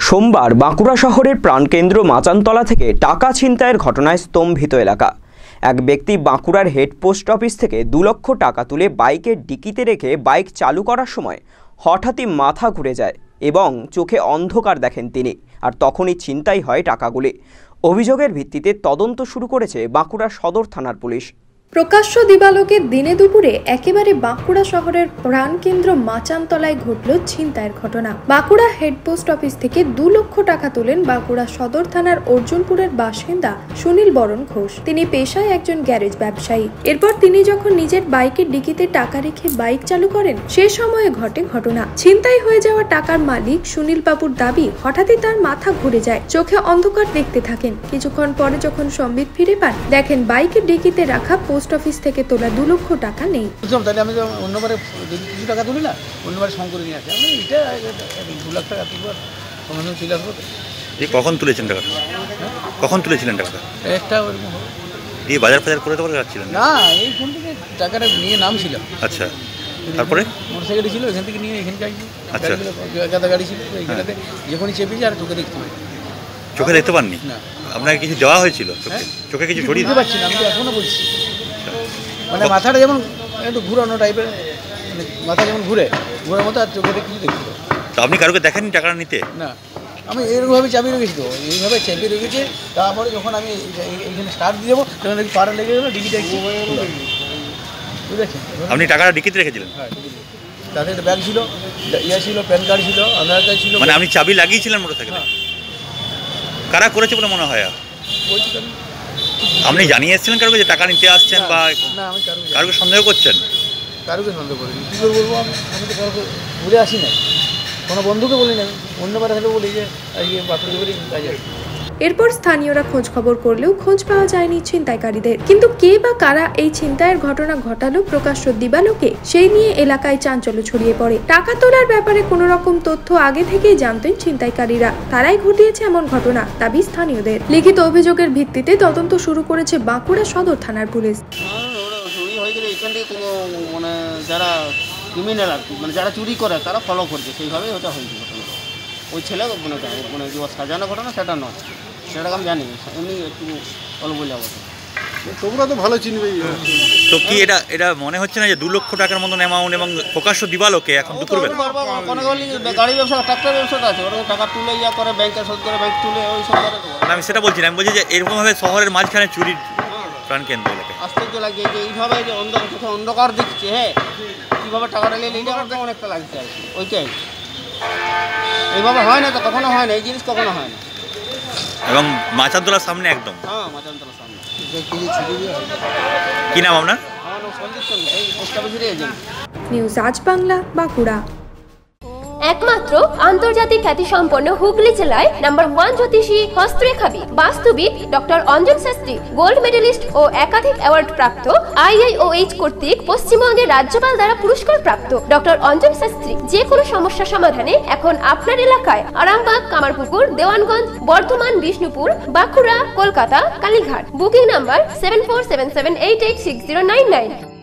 সোমবার বাঁকুড়া শহরের প্রাণকেন্দ্র মাচানতলা থেকে টাকা ছিনতাইয়ের ঘটনায় স্তম্ভিত এলাকা। এক ব্যক্তি বাঁকুড়ার হেড পোস্ট অফিস থেকে 2 লক্ষ টাকা তুলে বাইকের ডিকিতে রেখে বাইক চালু করার সময় হঠাৎই মাথা ঘুরে যায় এবং চোখে অন্ধকার দেখেন তিনি, আর তখনই ছিনতাই হয় টাকাগুলি। অভিযোগের ভিত্তিতে তদন্ত শুরু করেছে বাঁকুড়া সদর থানার পুলিশ। প্রকাশ্য দিবালোকে দিনে দুপুরে একেবারে বাঁকুড়া শহরের প্রাণকেন্দ্র মাচানতলায় ঘটল ছিনতাইয়ের ঘটনা। বাঁকুড়া হেড পোস্ট অফিস থেকে 2 লক্ষ টাকা তোলেন বাঁকুড়া সদর থানার অর্জুনপুরের বাসিন্দা সুনীল বরণ ঘোষ। তিনি পেশায় একজন গ্যারেজ ব্যবসায়ী। এরপর তিনি যখন নিজের বাইকের ডিকিতে টাকা রেখে বাইক চালু করেন, সে সময়ে ঘটে ঘটনা। ছিনতাই হয়ে যাওয়া টাকার মালিক সুনীল বাবুর দাবি, হঠাৎই তার মাথা ঘুরে যায়, চোখে অন্ধকার দেখতে থাকেন। কিছুক্ষণ পরে যখন সম্বিত ফিরে পান, দেখেন বাইকের ডিকিতে রাখা পোস্ট অফিস থেকে তোলা 2 লক্ষ টাকা নেই। তাহলে আমি অন্যবারে কিছু টাকা তুলি না, অন্যবারে সংকরে নিয়ে আসি। আমি এটা 2 লাখ টাকা তুলব, সঙ্গে চলে আসবো। কখন তুলেছেন টাকাটা? কখন তুলেছিলেন টাকাটা? একটা ওরকম দিয়ে বাজার ফাজার করে তো যাচ্ছিলেন না, এইখান থেকে টাকাটা নিয়ে নামছিলাম। আচ্ছা, তারপরে মোটরসাইকেল ছিল, এখান থেকে নিয়ে এখানকে আসছি। আচ্ছা, একাদা গাড়ি ছিল, এইখানে যখনই চেপেছি আর চোখে দেখতে পাই। চোখে দেখতে পাননি? না। আপনাকে কিছু দেওয়া হয়েছিল চোখে? কিছু ছড়িয়ে দিতে পারছি না, আমি তো এখনো বলছি। মানে মাথাটা যেমন একটু ঘুরানো টাইপের, মানে মাথা যেমন ঘুরার মতো, আর চোখে কিছু দেখতে পাই। তো আপনি কারোকে দেখেননি টাকাটা নিতে? না, আমি এরকমভাবে চাপিয়ে রেখেছি। তো এইভাবে চাপিয়ে রেখেছে। তারপরে যখন আমি এইখানে স্টার্ট দিয়ে দেবো, তখন একটু পাড়া লেগে গেলো, ডিকিটা বুঝেছেন। আপনি টাকাটা ডিকিতে রেখেছিলেন? হ্যাঁ, তাতে একটা ব্যাগ ছিল, ইয়ে ছিল, প্যান কার্ড ছিল, আধার কার্ড ছিল। মানে আপনি চাবি লাগিয়েছিলেন মোটরসাইকেলে? কারা করেছে বলে মনে হয়? বলছি আপনি জানিয়ে এসেছিলেন কারোকে যে টাকা নিতে আসছেন, বা না আমি কারোকে সন্দেহ করছেন? কারোকে সন্দেহ করিনি। কী করে বলবো? আমি তো কারোকে ঘুরে আসি না, কোনো বন্ধুকে বলি না। অন্যবার হলে বলি যে আজকে বাথরুমে বলি কাজে। এরপর স্থানীয়রা খোঁজ খবর করলেও খোঁজ পাওয়া যায়নি ছিনতাইকারীদের। কিন্তু কে বা কারা এই ছিনতাইয়ের ঘটনা ঘটালো প্রকাশ্য দিবালোকে, সেই নিয়ে এলাকায় চাঞ্চল্য ছড়িয়ে পড়ে। টাকা তোলার ব্যাপারে কোনো রকম তথ্য আগে থেকেই জানতেন ছিনতাইকারীরা, তারাই ঘটিয়েছে এমন ঘটনা, দাবি স্থানীয়দের। লিখিত অভিযোগের ভিত্তিতে তদন্ত শুরু করেছে বাঁকুড়া সদর থানার পুলিশ। এখান থেকে কোনো মানে যারা ক্রিমিনাল আর কি, মানে যারা চুরি করে তারা ফলো করছে, সেইভাবেই ওটা হয়েছে ঘটনা। ওই ছেলে মানে যে সাজানো ঘটনা সেটা নয়, সেটা আমি জানি, এমনি একটু অল্প বলে অবস্থা। তোমরা তো ভালো চিনবেই। তো কি এটা মনে হচ্ছে না যে 2 লক্ষ টাকার মতন অ্যামাউন্ট এবং প্রকাশ্য দিবালোকে এখন করবেন? গাড়ি ব্যবসা, ট্রাক্টর ব্যবসাটা আছে, ওরকম টাকা তুলে ইয়া করে, ব্যাংকে শোধ করে, ব্যাংক তুলে ওই সব করে। আমি সেটা বলছি না, আমি বলছি যে এরকমভাবে শহরের মাঝখানে চুরির প্রাণকেন্দ্র এলাকায় আশ্চর্য লাগে যে এইভাবে যে অন্ধকার দিচ্ছে। হ্যাঁ, কীভাবে টাকাটা নিয়ে এইটা অনেকটা লাগছে আর কি। ওইটাই এইভাবে হয় না, তো কখনো হয় না, এই জিনিস কখনো হয় না। এবং মাচানতলার সামনে একদম। হ্যাঁ, মাচানতলার সামনে। কি নাম আপনার? আমার নাম সঞ্জিত চন্দ্র, এই পোস্ট অফিসের এজেন্ট। নিউজ আজ বাংলা, বাঁকুড়া। একমাত্র আন্তর্জাতিক খ্যাতিসম্পন্ন হুগলি জেলায় নাম্বার 1 জ্যোতিষী, হস্তরেখাবিদ, বাস্তুবিদ doctor Anjan Shastri, gold medalist ও একাধিক অ্যাওয়ার্ড প্রাপ্ত, IIOH কর্তৃক পশ্চিমবঙ্গের রাজ্যপাল দ্বারা পুরস্কার প্রাপ্ত ডক্টর অঞ্জন শাস্ত্রী যে কোনো সমস্যা সমাধানে এখন আপনার এলাকায় আরামবাগ, কামারপুকুর, দেওয়ানগঞ্জ, বর্ধমান, বিষ্ণুপুর, বাঁকুড়া, কলকাতা, কালীঘাট। Booking number 7477886099।